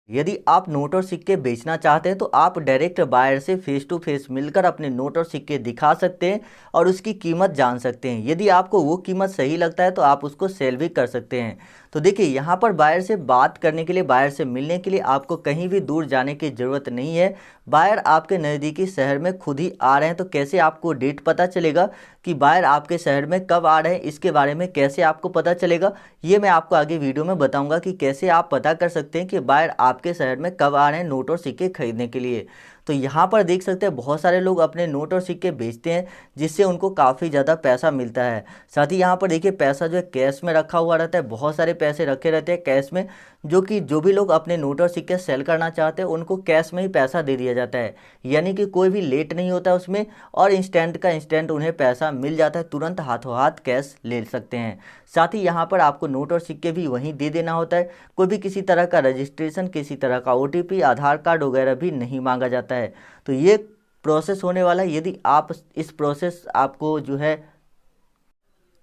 यदि आप नोट और सिक्के बेचना चाहते हैं तो आप डायरेक्ट बायर से फेस टू फेस मिलकर अपने नोट और सिक्के दिखा सकते हैं और उसकी कीमत जान सकते हैं। यदि आपको वो कीमत सही लगता है तो आप उसको सेल भी कर सकते हैं। तो देखिए, यहाँ पर बायर से बात करने के लिए, बायर से मिलने के लिए आपको कहीं भी दूर जाने की ज़रूरत नहीं है। बायर आपके नज़दीकी शहर में खुद ही आ रहे हैं। तो कैसे आपको डेट पता चलेगा कि बायर आपके शहर में कब आ रहे हैं, इसके बारे में कैसे आपको पता चलेगा, ये मैं आपको आगे वीडियो में बताऊंगा कि कैसे आप पता कर सकते हैं कि बायर आपके शहर में कब आ रहे हैं नोट और सिक्के खरीदने के लिए। तो यहाँ पर देख सकते हैं बहुत सारे लोग अपने नोट और सिक्के बेचते हैं, जिससे उनको काफ़ी ज़्यादा पैसा मिलता है। साथ ही यहाँ पर देखिए, पैसा जो है कैश में रखा हुआ रहता है, बहुत सारे पैसे रखे रहते हैं कैश में, जो भी लोग अपने नोट और सिक्के सेल करना चाहते हैं उनको कैश में ही पैसा दे दिया जाता है। यानी कि कोई भी लेट नहीं होता है उसमें, और इंस्टेंट का इंस्टेंट उन्हें पैसा मिल जाता है, तुरंत हाथों हाथ कैश ले सकते हैं। साथ ही यहाँ पर आपको नोट और सिक्के भी वहीं दे देना होता है। कोई भी किसी तरह का रजिस्ट्रेशन, किसी तरह का OTP, आधार कार्ड वगैरह भी नहीं मांगा जाता है। तो ये प्रोसेस होने वाला है। यदि आप इस प्रोसेस आपको जो है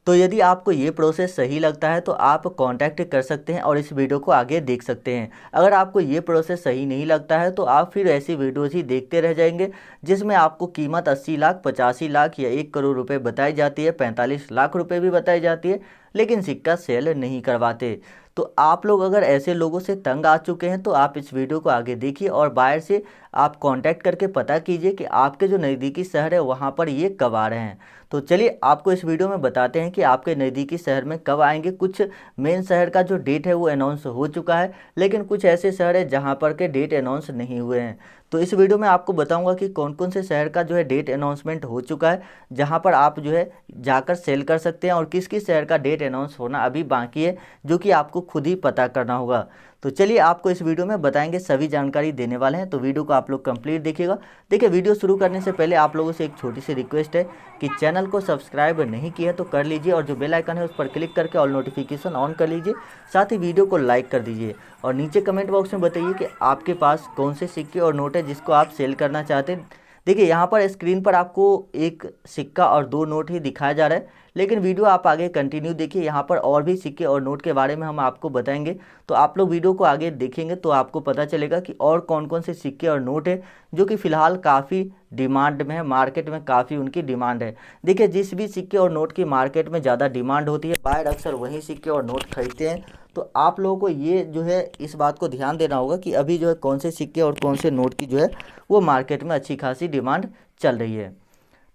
तो यदि आपको ये प्रोसेस सही लगता है तो आप कांटेक्ट कर सकते हैं और इस वीडियो को आगे देख सकते हैं। अगर आपको ये प्रोसेस सही नहीं लगता है तो आप फिर ऐसी वीडियोज़ ही देखते रह जाएंगे जिसमें आपको कीमत 80 लाख, 85 लाख या 1 करोड़ रुपए बताई जाती है, 45 लाख रुपए भी बताई जाती है, लेकिन सिक्का सेल नहीं करवाते। तो आप लोग अगर ऐसे लोगों से तंग आ चुके हैं तो आप इस वीडियो को आगे देखिए और बायर से आप कांटेक्ट करके पता कीजिए कि आपके जो नज़दीकी शहर है वहाँ पर ये कब आ रहे हैं। तो चलिए आपको इस वीडियो में बताते हैं कि आपके नज़दीकी शहर में कब आएंगे। कुछ मेन शहर का जो डेट है वो अनाउंस हो चुका है, लेकिन कुछ ऐसे शहर है जहाँ पर के डेट अनाउंस नहीं हुए हैं। तो इस वीडियो में आपको बताऊंगा कि कौन कौन से शहर का जो है डेट अनाउंसमेंट हो चुका है, जहाँ पर आप जो है जाकर सेल कर सकते हैं, और किस किस शहर का डेट अनाउंस होना अभी बाकी है, जो कि आपको खुद ही पता करना होगा। तो चलिए आपको इस वीडियो में बताएंगे, सभी जानकारी देने वाले हैं। तो वीडियो को आप लोग कंप्लीट देखिएगा। देखिए, वीडियो शुरू करने से पहले आप लोगों से एक छोटी सी रिक्वेस्ट है कि चैनल को सब्सक्राइब नहीं किया है तो कर लीजिए, और जो बेल आइकन है उस पर क्लिक करके ऑल नोटिफिकेशन ऑन कर लीजिए। साथ ही वीडियो को लाइक कर दीजिए और नीचे कमेंट बॉक्स में बताइए कि आपके पास कौन से सिक्के और नोट है जिसको आप सेल करना चाहते हैं। देखिए, यहाँ पर स्क्रीन पर आपको एक सिक्का और 2 नोट ही दिखाया जा रहा है, लेकिन वीडियो आप आगे कंटिन्यू देखिए। यहाँ पर और भी सिक्के और नोट के बारे में हम आपको बताएंगे। तो आप लोग वीडियो को आगे देखेंगे तो आपको पता चलेगा कि और कौन कौन से सिक्के और नोट है जो कि फ़िलहाल काफ़ी डिमांड में है, मार्केट में काफ़ी उनकी डिमांड है। देखिए, जिस भी सिक्के और नोट की मार्केट में ज़्यादा डिमांड होती है, बायर अक्सर वही सिक्के और नोट खरीदते हैं। तो आप लोगों को ये जो है इस बात को ध्यान देना होगा कि अभी जो है कौन से सिक्के और कौन से नोट की जो है वो मार्केट में अच्छी खासी डिमांड चल रही है।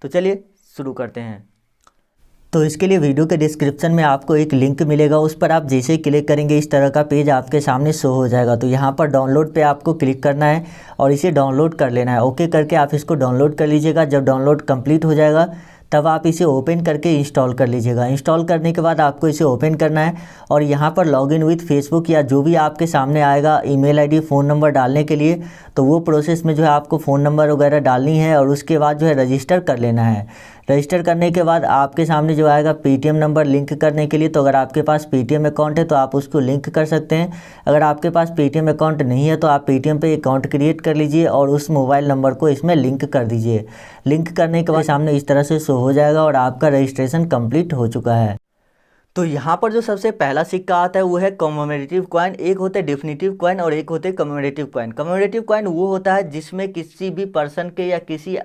तो चलिए शुरू करते हैं। तो इसके लिए वीडियो के डिस्क्रिप्शन में आपको एक लिंक मिलेगा, उस पर आप जैसे ही क्लिक करेंगे इस तरह का पेज आपके सामने शो हो जाएगा। तो यहाँ पर डाउनलोड पे आपको क्लिक करना है और इसे डाउनलोड कर लेना है। ओके करके आप इसको डाउनलोड कर लीजिएगा। जब डाउनलोड कंप्लीट हो जाएगा तब आप इसे ओपन करके इंस्टॉल कर लीजिएगा। इंस्टॉल करने के बाद आपको इसे ओपन करना है और यहाँ पर लॉगिन विथ फेसबुक या जो भी आपके सामने आएगा ईमेल आईडी, फ़ोन नंबर डालने के लिए, तो वो प्रोसेस में जो है आपको फ़ोन नंबर वगैरह डालनी है और उसके बाद जो है रजिस्टर कर लेना है। रजिस्टर करने के बाद आपके सामने जो आएगा पेटीएम नंबर लिंक करने के लिए। तो अगर आपके पास पेटीएम अकाउंट है तो आप उसको लिंक कर सकते हैं। अगर आपके पास पेटीएम अकाउंट नहीं है तो आप पेटीएम पे अकाउंट क्रिएट कर लीजिए और उस मोबाइल नंबर को इसमें लिंक कर दीजिए। लिंक करने के बाद सामने इस तरह से शो हो जाएगा और आपका रजिस्ट्रेशन कंप्लीट हो चुका है। तो यहाँ पर जो सबसे पहला सिक्का आता है वो है कॉमेमोरेटिव कॉइन। एक होते हैं डेफिनेटिव कॉइन और एक होते हैं कॉमेमोरेटिव कॉइन। कॉमेमोरेटिव कॉइन वो होता है जिसमें किसी भी पर्सन के या किसी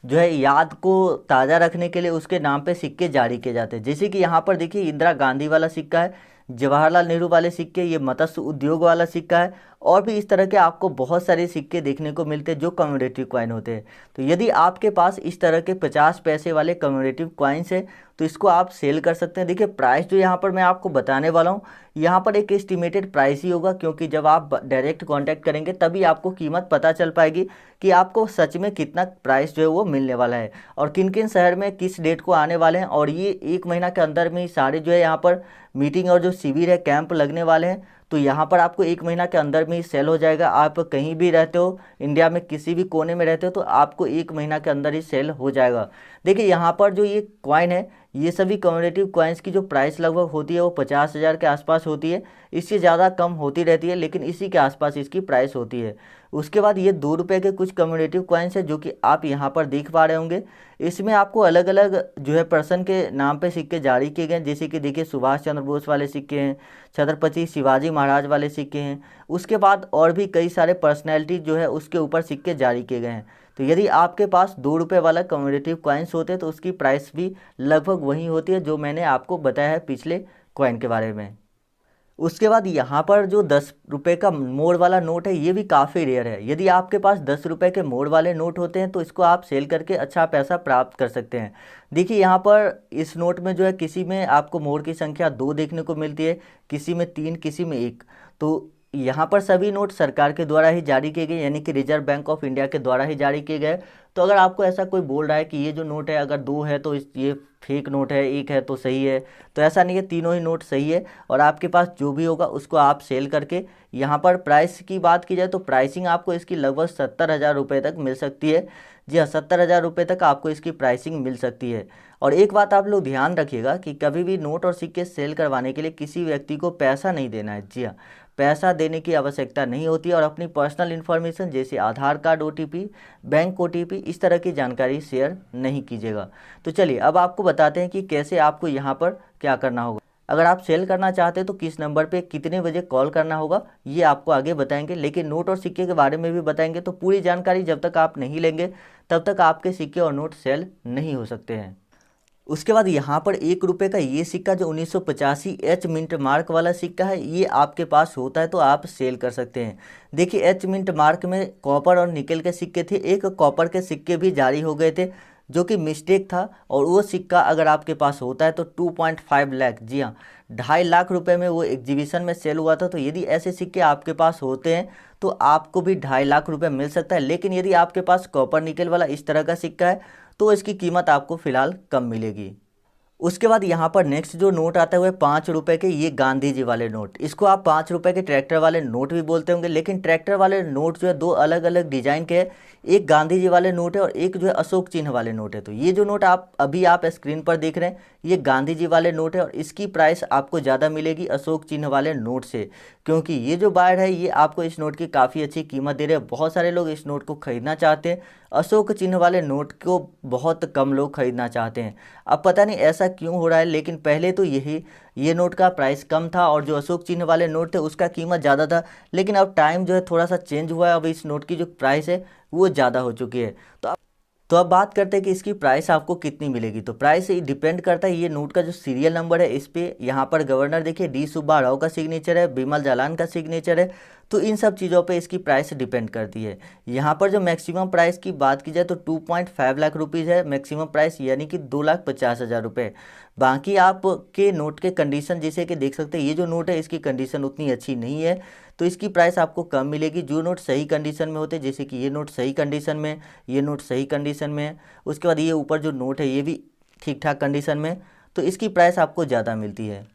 जो है याद को ताज़ा रखने के लिए उसके नाम पे सिक्के जारी किए जाते हैं। जैसे कि यहाँ पर देखिए, इंदिरा गांधी वाला सिक्का है, जवाहरलाल नेहरू वाले सिक्के, ये मत्स्य उद्योग वाला सिक्का है, और भी इस तरह के आपको बहुत सारे सिक्के देखने को मिलते हैं जो कम्मेमोरेटिव कॉइन होते हैं। तो यदि आपके पास इस तरह के 50 पैसे वाले कम्मेमोरेटिव कॉइन्स है तो इसको आप सेल कर सकते हैं। देखिए, प्राइस जो यहाँ पर मैं आपको बताने वाला हूँ, यहाँ पर एक एस्टिमेटेड प्राइस ही होगा, क्योंकि जब आप डायरेक्ट कांटेक्ट करेंगे तभी आपको कीमत पता चल पाएगी कि आपको सच में कितना प्राइस जो है वो मिलने वाला है और किन किन शहर में किस डेट को आने वाले हैं। और ये 1 महीना के अंदर में ही सारे जो है यहाँ पर मीटिंग और जो शिविर है, कैंप लगने वाले हैं। तो यहाँ पर आपको 1 महीना के अंदर में ही सेल हो जाएगा। आप कहीं भी रहते हो, इंडिया में किसी भी कोने में रहते हो, तो आपको 1 महीना के अंदर ही सेल हो जाएगा। देखिए, यहाँ पर जो ये कॉइन है ये सभी कम्युनिटिव कॉइन्स की जो प्राइस लगभग होती है वो 50,000 के आसपास होती है, इससे ज़्यादा कम होती रहती है, लेकिन इसी के आसपास इसकी प्राइस होती है। उसके बाद ये 2 रुपये के कुछ कम्युनिटिव कॉइन्स है जो कि आप यहाँ पर देख पा रहे होंगे। इसमें आपको अलग अलग जो है पर्सन के नाम पे सिक्के जारी किए गए हैं, जैसे कि देखिए सुभाष चंद्र बोस वाले सिक्के हैं, छत्रपति शिवाजी महाराज वाले सिक्के हैं। उसके बाद और भी कई सारे पर्सनैलिटी जो है उसके ऊपर सिक्के जारी किए गए हैं। तो यदि आपके पास 2 रुपये वाला कम्युनिटिव कॉइन्स होते हैं तो उसकी प्राइस भी लगभग वही होती है जो मैंने आपको बताया है पिछले कॉइन के बारे में। उसके बाद यहाँ पर जो 10 रुपये का मोड़ वाला नोट है ये भी काफ़ी रेयर है। यदि आपके पास 10 रुपये के मोड़ वाले नोट होते हैं तो इसको आप सेल करके अच्छा पैसा प्राप्त कर सकते हैं। देखिए यहाँ पर इस नोट में जो है किसी में आपको मोड़ की संख्या 2 देखने को मिलती है, किसी में 3, किसी में 1। तो यहाँ पर सभी नोट सरकार के द्वारा ही जारी किए गए, यानी कि रिजर्व बैंक ऑफ इंडिया के द्वारा ही जारी किए गए। तो अगर आपको ऐसा कोई बोल रहा है कि ये जो नोट है अगर 2 है तो ये फेक नोट है, 1 है तो सही है, तो ऐसा नहीं है, तीनों ही नोट सही है। और आपके पास जो भी होगा उसको आप सेल करके, यहाँ पर प्राइस की बात की जाए तो प्राइसिंग आपको इसकी लगभग 70,000 रुपये तक मिल सकती है। जी हाँ, 70,000 रुपये तक आपको इसकी प्राइसिंग मिल सकती है। और एक बात आप लोग ध्यान रखिएगा कि कभी भी नोट और सिक्के सेल करवाने के लिए किसी व्यक्ति को पैसा नहीं देना है। जी हाँ, पैसा देने की आवश्यकता नहीं होती है। और अपनी पर्सनल इन्फॉर्मेशन जैसे आधार कार्ड OTP, बैंक OTP, इस तरह की जानकारी शेयर नहीं कीजिएगा। तो चलिए अब आपको बताते हैं कि कैसे आपको यहाँ पर क्या करना होगा। अगर आप सेल करना चाहते हैं तो किस नंबर पे कितने बजे कॉल करना होगा ये आपको आगे बताएंगे, लेकिन नोट और सिक्के के बारे में भी बताएंगे। तो पूरी जानकारी जब तक आप नहीं लेंगे तब तक आपके सिक्के और नोट सेल नहीं हो सकते हैं। उसके बाद यहाँ पर 1 रुपये का ये सिक्का जो 1985 एच मिंट मार्क वाला सिक्का है, ये आपके पास होता है तो आप सेल कर सकते हैं। देखिए एच मिंट मार्क में कॉपर और निकल के सिक्के थे, एक कॉपर के सिक्के भी जारी हो गए थे जो कि मिस्टेक था। और वो सिक्का अगर आपके पास होता है तो 2.5 लाख, जी हाँ 2.5 लाख रुपए में वो एग्जीबिशन में सेल हुआ था। तो यदि ऐसे सिक्के आपके पास होते हैं तो आपको भी 2.5 लाख रुपए मिल सकता है। लेकिन यदि आपके पास कॉपर निकल वाला इस तरह का सिक्का है तो इसकी कीमत आपको फ़िलहाल कम मिलेगी। उसके बाद यहाँ पर नेक्स्ट जो नोट आता है वो है 5 रुपये के, ये गांधी जी वाले नोट। इसको आप 5 रुपये के ट्रैक्टर वाले नोट भी बोलते होंगे, लेकिन ट्रैक्टर वाले नोट जो है 2 अलग अलग डिजाइन के हैं। एक गांधी जी वाले नोट है और एक जो है अशोक चिन्ह वाले नोट है। तो ये जो नोट आप स्क्रीन पर देख रहे हैं ये गांधी जी वाले नोट है और इसकी प्राइस आपको ज़्यादा मिलेगी अशोक चिन्ह वाले नोट से, क्योंकि ये जो बायर है ये आपको इस नोट की काफ़ी अच्छी कीमत दे रहे हैं। बहुत सारे लोग इस नोट को खरीदना चाहते हैं, अशोक चिन्ह वाले नोट को बहुत कम लोग खरीदना चाहते हैं। अब पता नहीं ऐसा क्यों हो रहा है, लेकिन पहले तो ये नोट का प्राइस कम था और जो अशोक चिन्ह वाले नोट थे उसका कीमत ज़्यादा था। लेकिन अब टाइम जो है थोड़ा सा चेंज हुआ है, अब इस नोट की जो प्राइस है वो ज़्यादा हो चुकी है। तो अब बात करते हैं कि इसकी प्राइस आपको कितनी मिलेगी। तो प्राइस डिपेंड करता है ये नोट का जो सीरियल नंबर है इस पे। यहाँ पर गवर्नर देखिए D सुब्बा राव का सिग्नेचर है, बिमल जालान का सिग्नेचर है। तो इन सब चीज़ों पे इसकी प्राइस डिपेंड करती है। यहाँ पर जो मैक्सिमम प्राइस की बात की जाए तो 2.5 लाख रुपीज़ है मैक्सिमम प्राइस, यानी कि 2,50,000 रुपये। बाकी आपके नोट के कंडीशन जैसे कि देख सकते हैं ये जो नोट है इसकी कंडीशन उतनी अच्छी नहीं है तो इसकी प्राइस आपको कम मिलेगी। जो नोट सही कंडीशन में होते हैं, जैसे कि ये नोट सही कंडीशन में, ये नोट सही कंडीशन में है, उसके बाद ये ऊपर जो नोट है ये भी ठीक ठाक कंडीशन में, तो इसकी प्राइस आपको ज़्यादा मिलती है।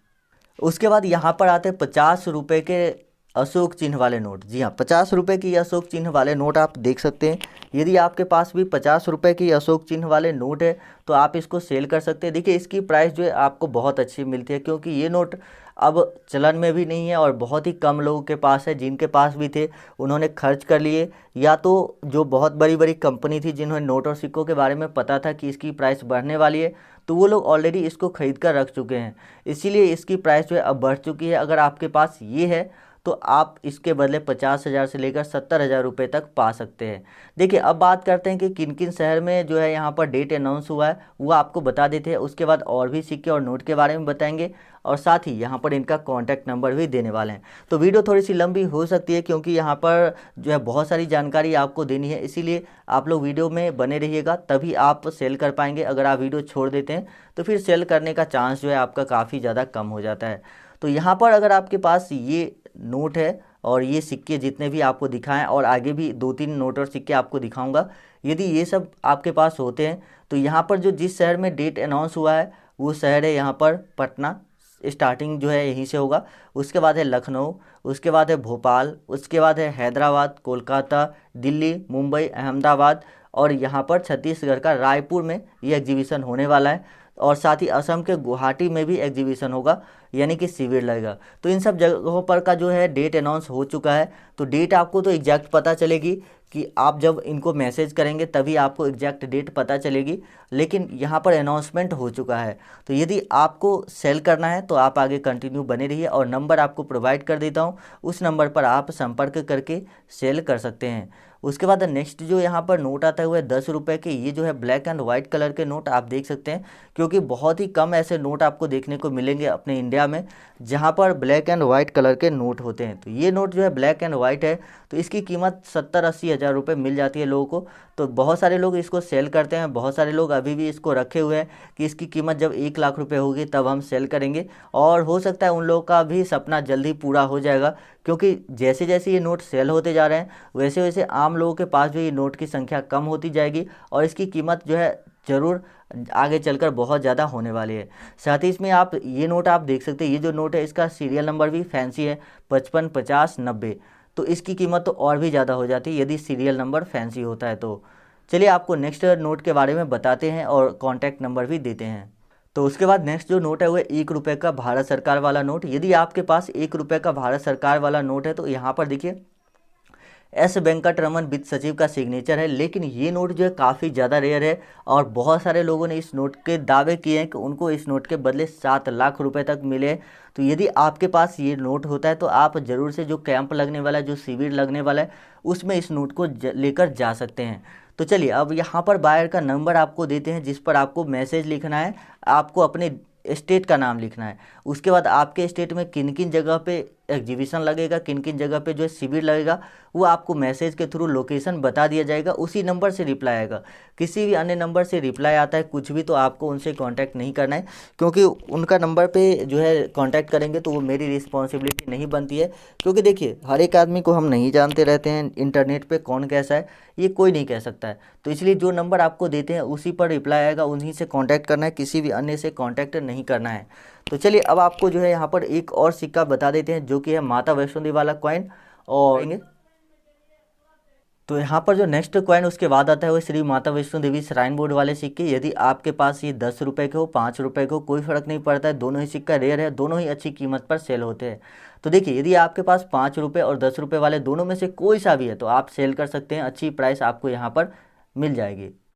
उसके बाद यहाँ पर आते हैं 50 रुपये के अशोक चिन्ह वाले नोट। जी हाँ, 50 रुपये की अशोक चिन्ह वाले नोट आप देख सकते हैं। यदि आपके पास भी 50 रुपये की अशोक चिन्ह वाले नोट है तो आप इसको सेल कर सकते हैं। देखिए इसकी प्राइस जो है आपको बहुत अच्छी मिलती है, क्योंकि ये नोट अब चलन में भी नहीं है और बहुत ही कम लोगों के पास है। जिनके पास भी थे उन्होंने खर्च कर लिए, या तो जो बहुत बड़ी बड़ी कंपनी थी जिन्होंने नोट और सिक्कों के बारे में पता था कि इसकी प्राइस बढ़ने वाली है, तो वो लोग ऑलरेडी इसको खरीद कर रख चुके हैं, इसीलिए इसकी प्राइस जो है अब बढ़ चुकी है। अगर आपके पास ये है तो आप इसके बदले 50,000 से लेकर 70,000 रुपये तक पा सकते हैं। देखिए अब बात करते हैं कि किन किन शहर में जो है यहाँ पर डेट अनाउंस हुआ है वो आपको बता देते हैं। उसके बाद और भी सिक्के और नोट के बारे में बताएंगे और साथ ही यहाँ पर इनका कॉन्टैक्ट नंबर भी देने वाले हैं। तो वीडियो थोड़ी सी लंबी हो सकती है क्योंकि यहाँ पर जो है बहुत सारी जानकारी आपको देनी है, इसीलिए आप लोग वीडियो में बने रहिएगा, तभी आप सेल कर पाएंगे। अगर आप वीडियो छोड़ देते हैं तो फिर सेल करने का चांस जो है आपका काफ़ी ज़्यादा कम हो जाता है। तो यहाँ पर अगर आपके पास ये नोट है और ये सिक्के जितने भी आपको दिखाएं, और आगे भी 2-3 नोट और सिक्के आपको दिखाऊंगा, यदि ये सब आपके पास होते हैं तो यहाँ पर जो जिस शहर में डेट अनाउंस हुआ है वो शहर है यहाँ पर पटना, स्टार्टिंग जो है यहीं से होगा। उसके बाद है लखनऊ, उसके बाद है भोपाल, उसके बाद है हैदराबाद, कोलकाता, दिल्ली, मुंबई, अहमदाबाद और यहाँ पर छत्तीसगढ़ का रायपुर में ये एग्जीबिशन होने वाला है। और साथ ही असम के गुवाहाटी में भी एग्जीबिशन होगा, यानी कि शिविर लगेगा। तो इन सब जगहों पर का जो है डेट अनाउंस हो चुका है। तो डेट आपको तो एग्जैक्ट पता चलेगी कि आप जब इनको मैसेज करेंगे तभी आपको एग्जैक्ट डेट पता चलेगी, लेकिन यहाँ पर अनाउंसमेंट हो चुका है। तो यदि आपको सेल करना है तो आप आगे कंटिन्यू बने रहिए, और नंबर आपको प्रोवाइड कर देता हूँ, उस नंबर पर आप संपर्क करके सेल कर सकते हैं। उसके बाद नेक्स्ट जो यहाँ पर नोट आता है वो है 10 रुपये के। ये जो है ब्लैक एंड वाइट कलर के नोट आप देख सकते हैं, क्योंकि बहुत ही कम ऐसे नोट आपको देखने को मिलेंगे अपने इंडिया में जहाँ पर ब्लैक एंड वाइट कलर के नोट होते हैं। तो ये नोट जो है ब्लैक एंड वाइट है, तो इसकी कीमत 70-80 हज़ार रुपये मिल जाती है लोगों को। तो बहुत सारे लोग इसको सेल करते हैं, बहुत सारे लोग अभी भी इसको रखे हुए हैं कि इसकी कीमत जब 1 लाख रुपये होगी तब हम सेल करेंगे, और हो सकता है उन लोगों का भी सपना जल्दी पूरा हो जाएगा, क्योंकि जैसे जैसे ये नोट सेल होते जा रहे हैं वैसे वैसे आम लोगों के पास भी ये नोट की संख्या कम होती जाएगी, और इसकी कीमत जो है ज़रूर आगे चलकर बहुत ज़्यादा होने वाली है। साथ ही इसमें आप ये नोट आप देख सकते हैं, ये जो नोट है इसका सीरियल नंबर भी फैंसी है, 55, 50, 90। तो इसकी कीमत तो और भी ज़्यादा हो जाती है यदि सीरियल नंबर फैंसी होता है। तो चलिए आपको नेक्स्ट नोट के बारे में बताते हैं और कॉन्टैक्ट नंबर भी देते हैं। तो उसके बाद नेक्स्ट जो नोट है वो 1 रुपये का भारत सरकार वाला नोट। यदि आपके पास 1 रुपये का भारत सरकार वाला नोट है तो यहाँ पर देखिए एस वेंकटरमन वित्त सचिव का सिग्नेचर है, लेकिन ये नोट जो है काफ़ी ज़्यादा रेयर है, और बहुत सारे लोगों ने इस नोट के दावे किए हैं कि उनको इस नोट के बदले 7 लाख रुपए तक मिले हैं। तो यदि आपके पास ये नोट होता है तो आप ज़रूर से जो कैंप लगने वाला है, जो शिविर लगने वाला है, उसमें इस नोट को लेकर जा सकते हैं। तो चलिए अब यहाँ पर बायर का नंबर आपको देते हैं, जिस पर आपको मैसेज लिखना है, आपको अपने स्टेट का नाम लिखना है। उसके बाद आपके स्टेट में किन किन जगह पे एग्जीबिशन लगेगा, किन किन जगह पे जो है शिविर लगेगा, वो आपको मैसेज के थ्रू लोकेशन बता दिया जाएगा। उसी नंबर से रिप्लाई आएगा। किसी भी अन्य नंबर से रिप्लाई आता है कुछ भी, तो आपको उनसे कांटेक्ट नहीं करना है, क्योंकि उनका नंबर पे जो है कांटेक्ट करेंगे तो वो मेरी रिस्पॉन्सिबिलिटी नहीं बनती है। क्योंकि देखिए हर एक आदमी को हम नहीं जानते रहते हैं, इंटरनेट पे कौन कैसा है ये कोई नहीं कह सकता है। तो इसलिए जो नंबर आपको देते हैं उसी पर रिप्लाई आएगा, उन्हीं से कांटेक्ट करना है, किसी भी अन्य से कांटेक्ट नहीं करना है। तो चलिए अब आपको जो है यहाँ पर एक और सिक्का बता देते हैं, जो कि है माता वैष्णो देवी वाला कॉइन। और तो यहाँ पर जो नेक्स्ट कॉइन उसके बाद आता है वो श्री माता वैष्णो देवी श्राइन बोर्ड वाले सिक्के। यदि आपके पास ये 10 रुपये के हो, 5 रुपये के हो, कोई फ़र्क नहीं पड़ता है, दोनों ही सिक्का रेयर है, दोनों ही अच्छी कीमत पर सेल होते हैं। तो देखिए यदि आपके पास 5 रुपये और 10 रुपये वाले दोनों में से कोई सा भी है तो आप सेल कर सकते हैं, अच्छी प्राइस आपको यहाँ पर मिल जाएगी।